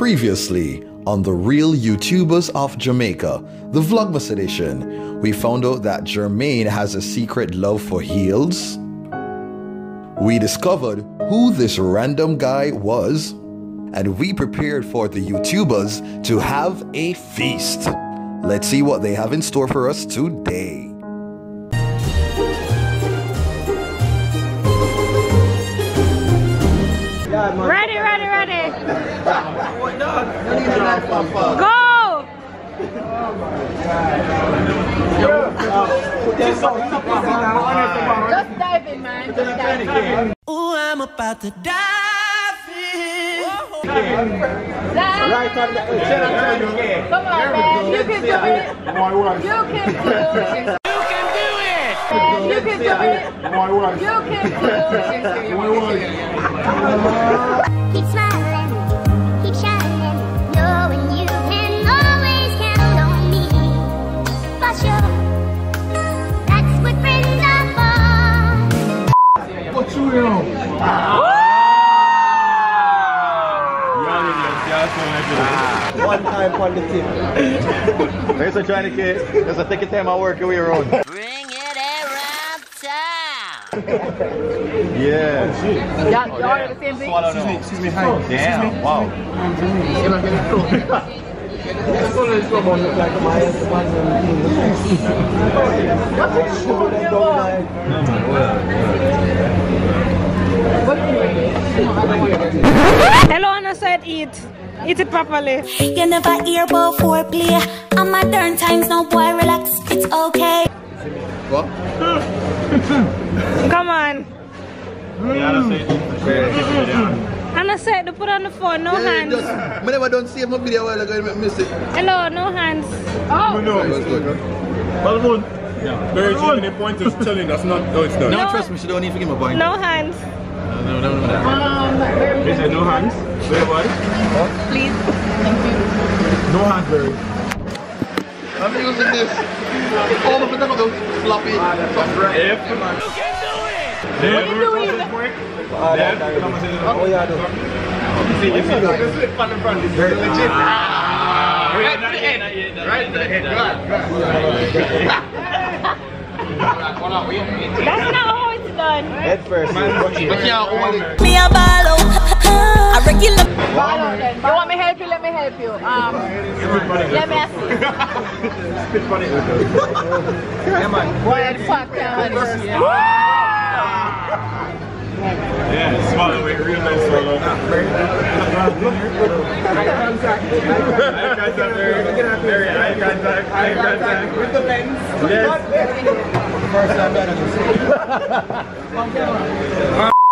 Previously on The Real YouTubers of Jamaica, the Vlogmas edition, we found out that Jermaine has a secret love for heels. We discovered who this random guy was, and we prepared for the YouTubers to have a feast. Let's see what they have in store for us today. Ready. Go! Just dive in, man. Just dive in. Oh, I'm about to dive in. Right on the come on, man. You can do it. You can do it. You can do it. You can do it. Keep smiling, keep shining, knowing you can always count on me. For sure, that's what friends are for. What's you know? One time on the tip. There's a trying to get. There's a take a time I work your way around. Bring it around town. Yeah. Y'all are the same thing? Excuse me, Hive. Damn. Wow. Hello, Anna said eat. Eat it properly. You never hear about foreplay. On modern times, no boy, relax, it's okay. What? Come on. Anna said to put on the phone, no hands. I never done save my video while ago, I miss it. Hello, no hands. Oh. Balloon. Very many pointers telling us not. No, it's not. No, trust me, she don't need to give me a point. No hands. No. They said no hands. Wait, what? Please. No hands, Barry. I'm using this. All of them go floppy. You can do it! What are you doing? Oh, yeah, see, this is fun in front. It's very legit. Right in the head. Right in the head. That's not how it's done. Head first. Me a ballo, a regular. Follow then. You want me help you? Let me help you. Let me assist. Come on. Wild fuck, Yeah, swallow it real nice swallow. Eye contact. With the lens.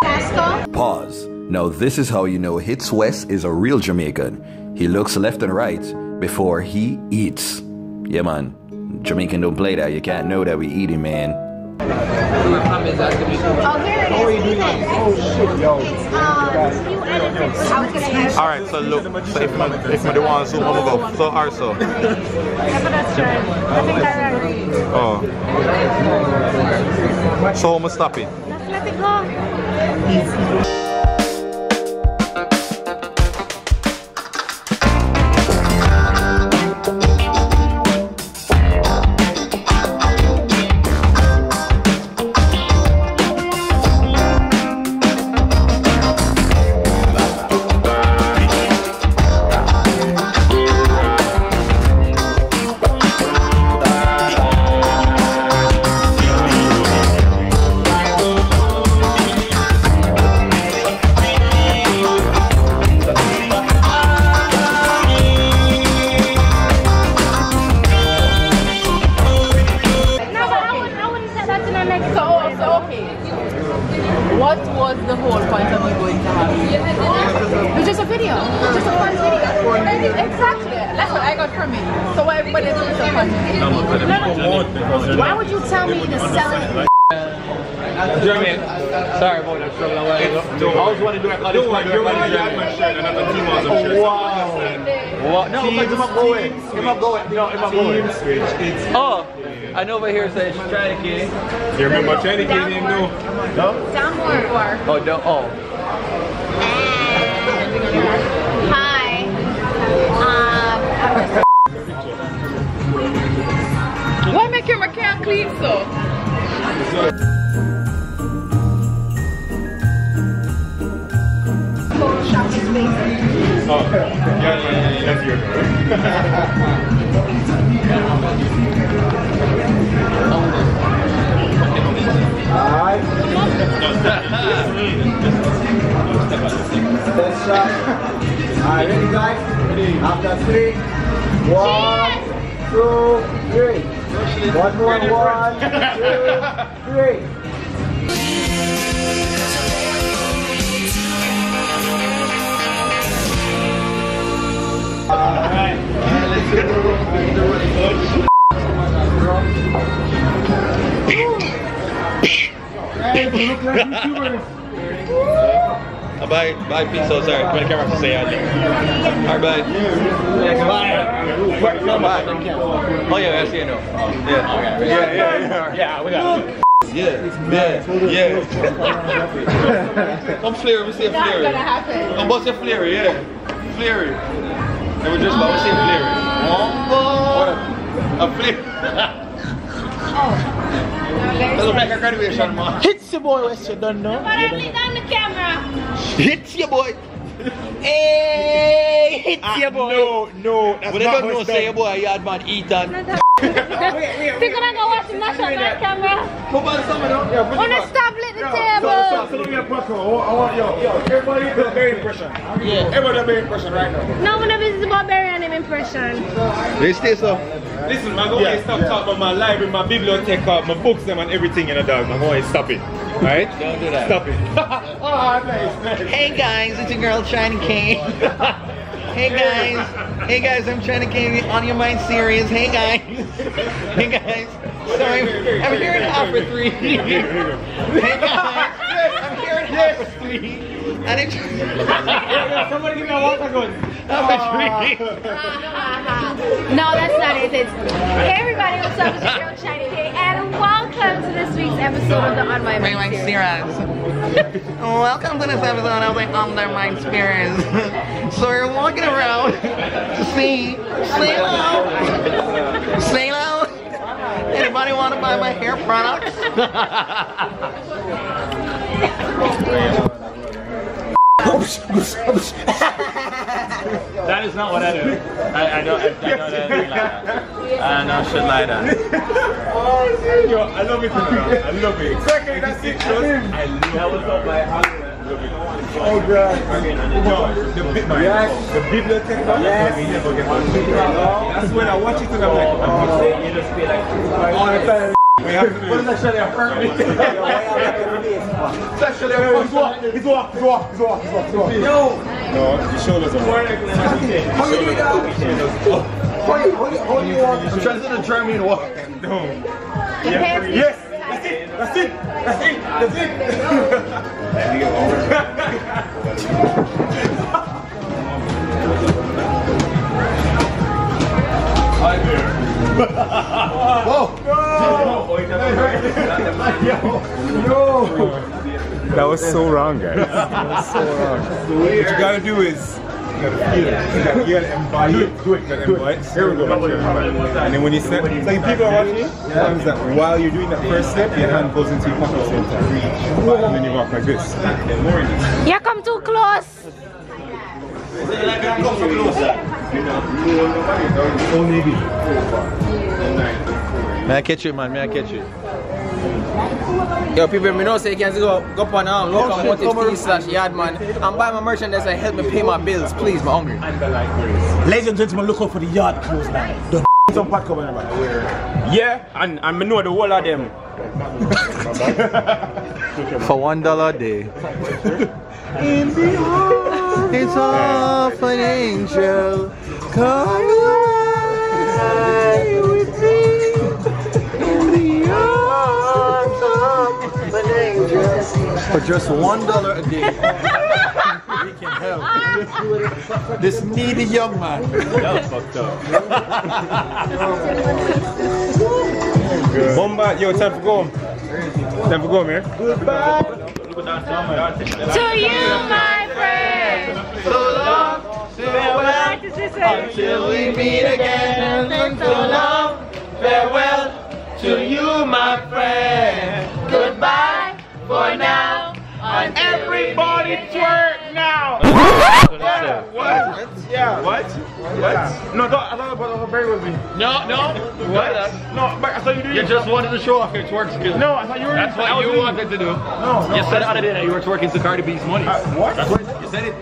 Yes. Pause. Now this is how you know Hits West is a real Jamaican. He looks left and right before he eats. Yeah man, Jamaican don't play that. You can't know that we eating, man. Oh, here it is. You edited. Alright, so look, so if I do want to zoom over, go. So also. Yeah, but that's right. I think that's right. Oh. So I'm stopping. Let's let it go. What was the whole point of you going to have? It's just a video. Just a fun video. Exactly. That's what I got from it. So why everybody is so fun? No. Why would you tell me to sell it? Jermaine, sorry about that trouble. I always want to do it. Don't worry, you're going to have my shirt and another team was shirt. Wow. What? No, but him up going. Him up going. No, him up going. Oh, I know over here says Trinity. You remember Trinity name no? No? Down more. Oh, no. Oh. Hi. That's your Alright. Let's shot. Alright, ready guys? After 3, 1, 2, 3. One more, 1, 2, 3. Alright, let's go. Bye, peace. So sorry. I'm camera to say Alright, bye. Bye. Oh yeah, I see it now. Yeah, we got it. Yeah. Come flare, we see a flare. That's gonna happen. Come bust a flare, yeah. Flare. And we just about to see a flare. A flare. That looks like a graduation, man. Hits your boy, what you don't know. But I leave on the camera. Hits your boy. Hey, hits your boy. No, that's But I don't know, say your boy, yard man, Ethan. You're gonna go watch the match on that camera. Come on, someone else. Yeah, Wanna establish the table? So let me get I want everybody to do Berry impression. Yeah. Everybody do Berry impression right now. No, when the business about Berry and him impression. They stay so. Listen, man, go ahead, stop talking about my library, my bibliotheca, my books, them and everything in the dog. Man, go ahead, stop it. Right? Don't do that. Stop it. Oh, nice, man. Hey guys, it's your girl China King. Hey guys, I'm China King on your mind series. Hey guys. Sorry, I'm here in half for 3. Hey guys, I'm here in half for 3. And it's Somebody give me a water gun. half for 3. No, that's not it. It's hey everybody, what's up? It's your girl Shiny King, and welcome to this week's episode of the On My Mind series. Welcome to this episode of the Under My Spirits. So we're walking around to see Stylo. Anybody want to buy my hair products? That is not what I do. I don't do anything like that. I know shit like that. Oh, yo, I love it. I love it. Second, that's it. I love it. Oh God! The bibliotheca. Yes. That's when I watch it and I'm like, you just feel like all the time. What is actually a permit? It's actually a permit. It's walk. Yo! No, the shoulders are work. How do you do that? How do you walk? I'm trying to do the German walk. No. Yes! That's it! Whoa! No! That was so wrong, guys. That was so wrong. What you gotta do is you gotta feel it. You gotta embody it. Do it. Here we go. And then when you step, it's like people are watching, sometimes that while you're doing that first step, your hand goes into your pocket at the same time. And then you walk like this. You come too close. May I catch you, man? May I catch you? Yo, people, me know say you can go up on locomotive/yardman and buy my merchandise and help me pay my bills, please. I'm hungry. Ladies and gentlemen, look out for the yard clothes line. Some pack cover. Yeah, and I know the whole of them. For $1 a day. In the heart, it's of an angel. Come away with me. In the arms of an angel. For just $1 a day, we can help this needy young man. That was fucked up. Bomba, yo, time for go. Time for go, man. To you, my friend. So long, farewell, until we meet again. So long, farewell to you, my friend. Goodbye for now. Everybody twerk now. What? Yeah. What? What? No, I thought about Berry with me. No. What? No, but I thought you did. You just wanted to show off your twerk skills. No, I thought you were. That's what you wanted to do. No. You said the other day that you were twerking to Cardi B's money. What? That's what you said it.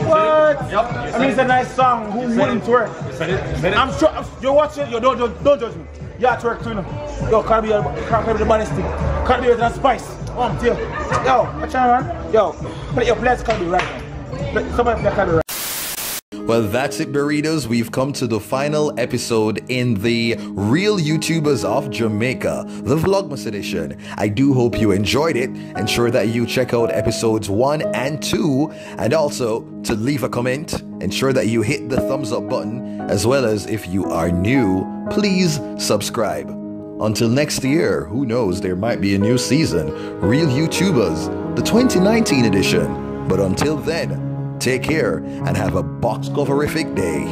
What? Yep. I mean, it's a nice song. Who wouldn't twerk? You said it. I'm sure. You're watching. Yo, don't judge me. Yeah, twerk too. Yo, Cardi B the baddest thing. Cardi B with that spice. Deal. Yo, watch out, man. Yo, play your place, Cardi B right now. Somebody play Cardi B right. Well, that's it, burritos. We've come to the final episode in the Real YouTubers of Jamaica, the Vlogmas edition. I do hope you enjoyed it. Ensure that you check out episodes 1 and 2, and also to leave a comment. Ensure that you hit the thumbs up button, as well as if you are new, please subscribe. Until next year, who knows, there might be a new season, Real YouTubers, the 2019 edition. But until then, take care and have a box coverific day.